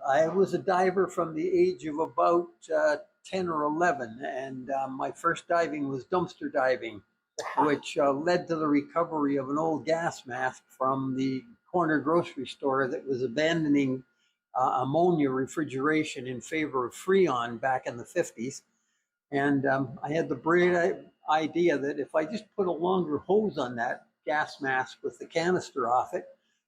I was a diver from the age of about 10 or 11, and my first diving was dumpster diving, which led to the recovery of an old gas mask from the corner grocery store that was abandoning ammonia refrigeration in favor of Freon back in the 50s. And I had the brilliant idea that if I just put a longer hose on that gas mask with the canister off it,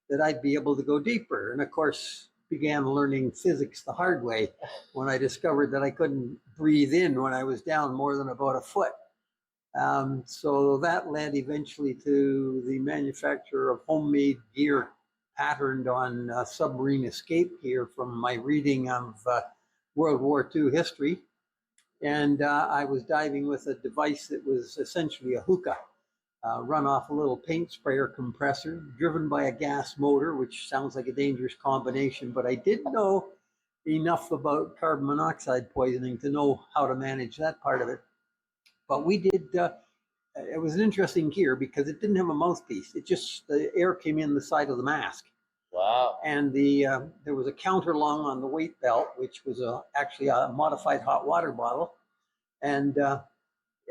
that I'd be able to go deeper. And of course, began learning physics the hard way when I discovered that I couldn't breathe in when I was down more than about a foot. So that led eventually to the manufacture of homemade gear patterned on submarine escape gear from my reading of World War II history. And I was diving with a device that was essentially a hookah, run off a little paint sprayer compressor, driven by a gas motor, which sounds like a dangerous combination, but I did know enough about carbon monoxide poisoning to know how to manage that part of it. But we did, it was an interesting gear because it didn't have a mouthpiece. It just, the air came in the side of the mask. Wow. And there was a counter lung on the weight belt, which was actually a modified hot water bottle. And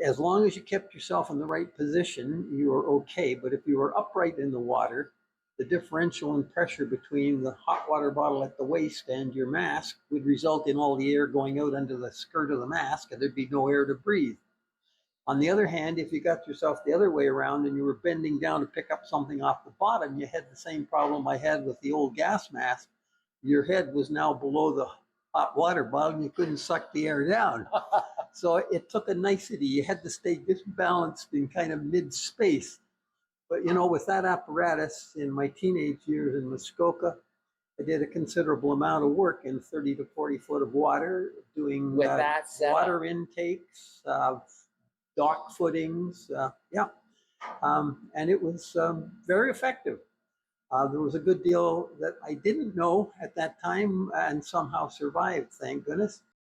as long as you kept yourself in the right position, you were okay. But if you were upright in the water, the differential in pressure between the hot water bottle at the waist and your mask would result in all the air going out under the skirt of the mask, and there'd be no air to breathe. On the other hand, if you got yourself the other way around and you were bending down to pick up something off the bottom, you had the same problem I had with the old gas mask. Your head was now below the hot water bottle and you couldn't suck the air down. So it took a nicety. You had to stay disbalanced in kind of mid-space. But, you know, with that apparatus in my teenage years in Muskoka, I did a considerable amount of work in 30 to 40 foot of water, doing With that setup. water intakes, dock footings, and it was very effective. There was a good deal that I didn't know at that time and somehow survived, thank goodness.